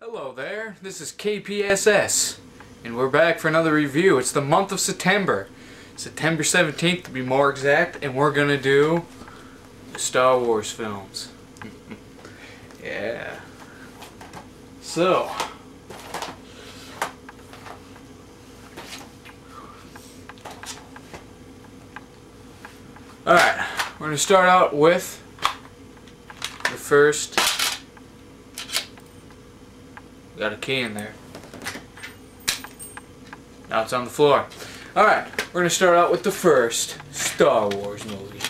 Hello there, this is KPSS, and we're back for another review. It's the month of September, September 17th to be more exact, and we're gonna do the Star Wars films. Yeah. So, alright, we're gonna start out with the first. Got a key in there. Now it's on the floor. Alright, we're going to start out with the first Star Wars movie.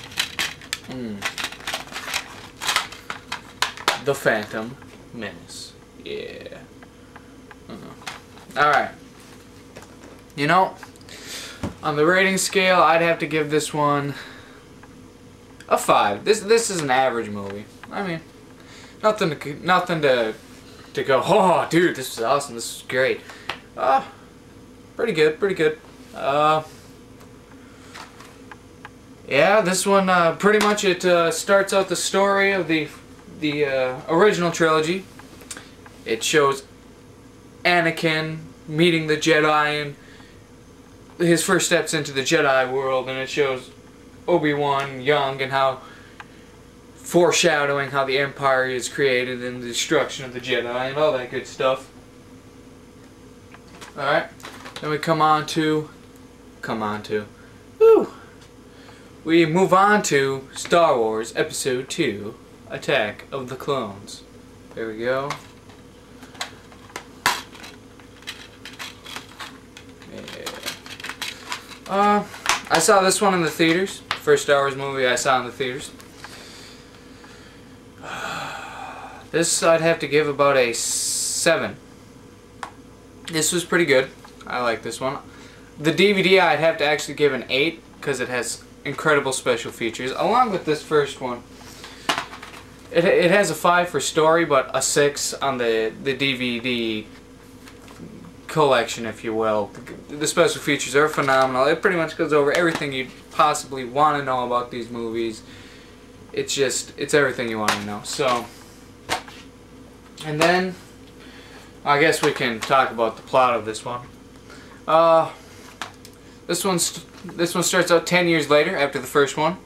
The Phantom Menace. Yeah. Alright. You know, on the rating scale, I'd have to give this one a 5. This is an average movie. I mean, nothing to go, oh dude, this is awesome, this is great. Pretty good. Yeah, this one, pretty much it starts out the story of the original trilogy. It shows Anakin meeting the Jedi and his first steps into the Jedi world, and it shows Obi-Wan young and how foreshadowing how the Empire is created and the destruction of the Jedi and all that good stuff. Alright, then we we move on to Star Wars Episode 2, Attack of the Clones. There we go. Yeah. I saw this one in the theaters. First Star Wars movie I saw in the theaters. This I'd have to give about a 7. This was pretty good. I like this one. The DVD I'd have to actually give an 8 because it has incredible special features along with this first one. It has a 5 for story but a 6 on the DVD collection, if you will. The special features are phenomenal. It pretty much goes over everything you'd possibly want to know about these movies. It's everything you want to know. So, and then I guess we can talk about the plot of this one. This one starts out 10 years later after the first one.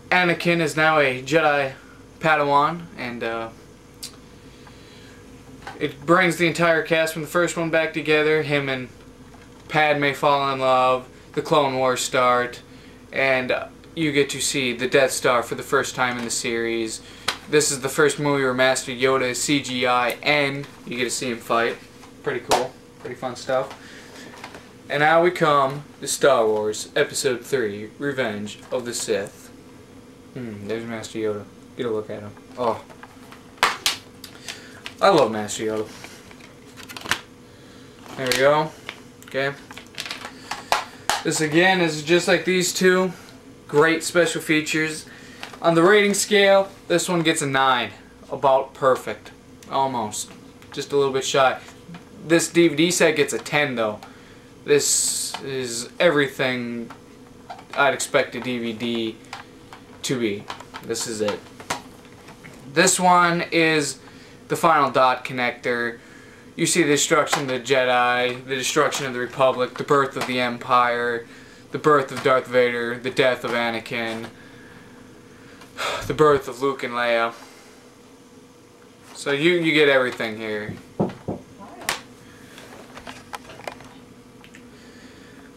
Anakin is now a Jedi Padawan, and it brings the entire cast from the first one back together. Him and Padme fall in love. The Clone Wars start, and you get to see the Death Star for the first time in the series. This is the first movie where Master Yoda is CGI and you get to see him fight. Pretty cool. Pretty fun stuff. And now we come to Star Wars Episode 3, Revenge of the Sith. There's Master Yoda. Get a look at him. Oh. I love Master Yoda. There we go. Okay. This again is just like these two. Great special features. On the rating scale, this one gets a 9. About perfect. Almost. Just a little bit shy. This DVD set gets a 10 though. This is everything I'd expect a DVD to be. This is it. This one is the final dot connector. You see the destruction of the Jedi, the destruction of the Republic, the birth of the Empire, the birth of Darth Vader, the death of Anakin, the birth of Luke and Leia. So you get everything here.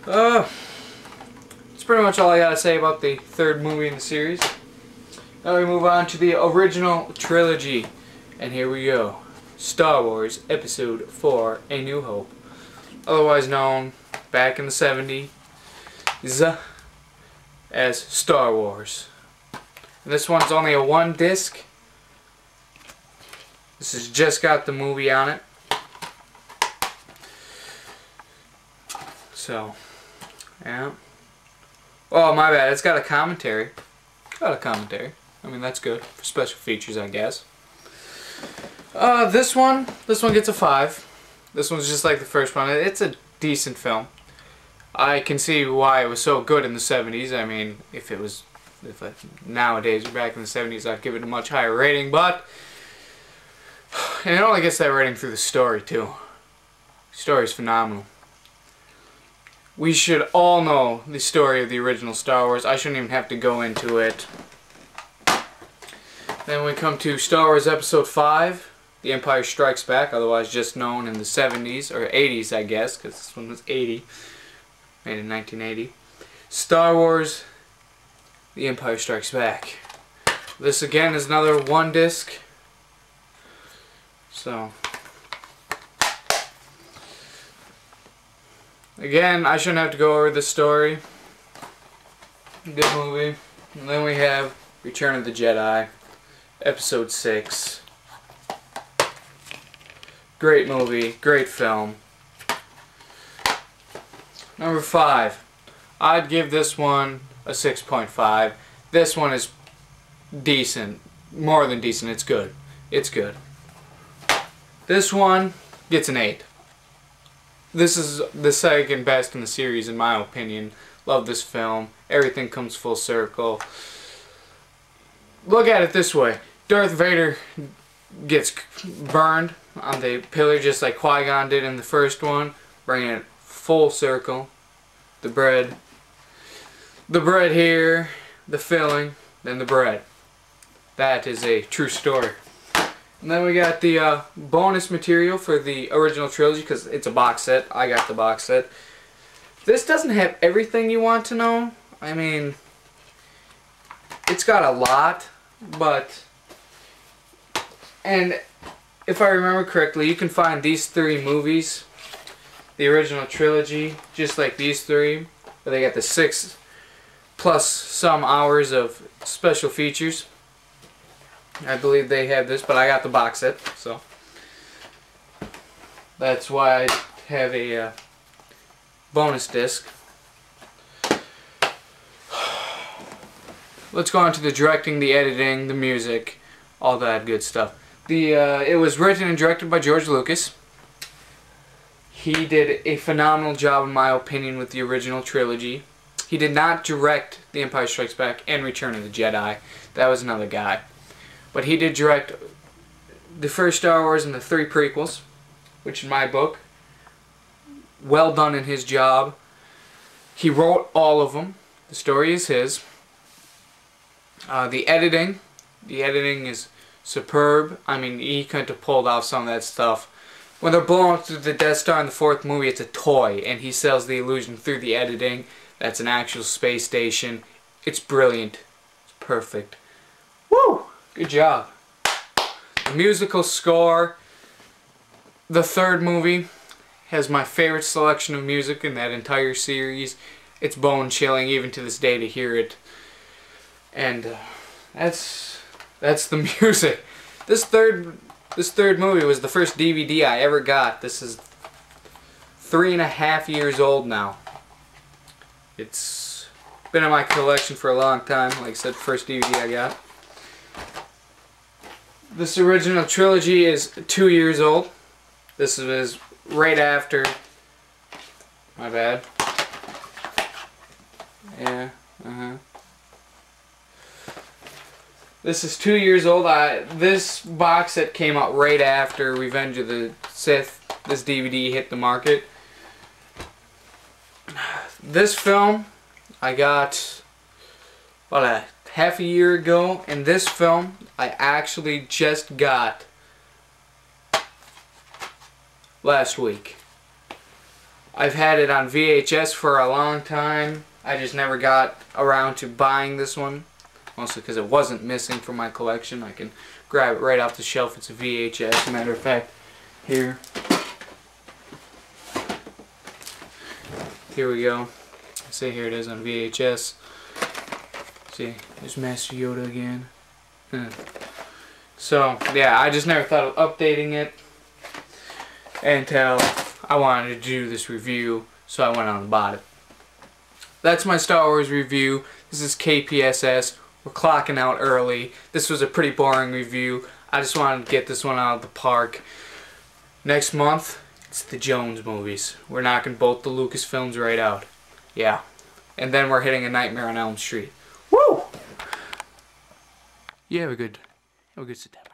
That's pretty much all I gotta say about the third movie in the series. Now we move on to the original trilogy. And here we go. Star Wars Episode 4, A New Hope. Otherwise known back in the 70s as Star Wars. And this one's only a 1 disc. This has just got the movie on it. So, yeah. Oh, my bad. It's got a commentary. Got a commentary. I mean, that's good for special features, I guess. This one gets a 5. This one's just like the first one. It's a decent film. I can see why it was so good in the 70s. I mean, if nowadays or back in the 70s, I'd give it a much higher rating, but And it only gets that rating through the story too. Story's phenomenal. We should all know the story of the original Star Wars. I shouldn't even have to go into it. Then we come to Star Wars Episode 5, The Empire Strikes Back, otherwise just known in the 70s, or 80s I guess, because this one was 80, made in 1980. Star Wars, The Empire Strikes Back. This again is another one disc. So, again, I shouldn't have to go over the story. Good movie. And then we have Return of the Jedi, Episode 6. Great movie, great film. Number 5. I'd give this one a 6.5. This one is decent. More than decent, it's good. It's good. This one gets an 8. This is the second best in the series in my opinion. Love this film. Everything comes full circle. Look at it this way. Darth Vader gets burned on the pillar just like Qui-Gon did in the first one. Bringing it full circle. The bread here, the filling, then the bread. That is a true story. And then we got the bonus material for the original trilogy because it's a box set. I got the box set. This doesn't have everything you want to know. I mean, it's got a lot, but... And if I remember correctly, you can find these 3 movies, the original trilogy, just like these 3, where they got the 6 plus some hours of special features. I believe they have this, but I got the box set, so that's why I have a bonus disc. Let's go on to the directing, the editing, the music, all that good stuff. It was written and directed by George Lucas. He did a phenomenal job, in my opinion, with the original trilogy. He did not direct The Empire Strikes Back and Return of the Jedi. That was another guy. But he did direct the first Star Wars and the 3 prequels, which in my book, well done in his job. He wrote all of them. The story is his. The editing is superb. I mean, he couldn't have pulled off some of that stuff. When they're blowing through the Death Star in the 4th movie, it's a toy, and he sells the illusion through the editing. That's an actual space station. It's brilliant. It's perfect. Woo! Good job. The musical score. The 3rd movie has my favorite selection of music in that entire series. It's bone-chilling even to this day to hear it. And that's the music. This third movie was the first DVD I ever got. This is 3.5 years old now. It's been in my collection for a long time. Like I said, first DVD I got. This original trilogy is 2 years old. This is right after. My bad. Yeah. This is 2 years old. This box set came out right after Revenge of the Sith. This DVD hit the market. This film I got about a half a year ago, and this film I actually just got last week. I've had it on VHS for a long time. I just never got around to buying this one. Mostly because it wasn't missing from my collection. I can grab it right off the shelf. It's a VHS. As a matter of fact, here we go. See, here it is on VHS. See, there's Master Yoda again. So, yeah, I just never thought of updating it until I wanted to do this review, so I went on and bought it. That's my Star Wars review. This is KPSS. We're clocking out early. This was a pretty boring review. I just wanted to get this one out of the park. Next month, it's the Jones movies. We're knocking both the Lucasfilms right out. Yeah. And then we're hitting A Nightmare on Elm Street. Woo! You have a good sit down.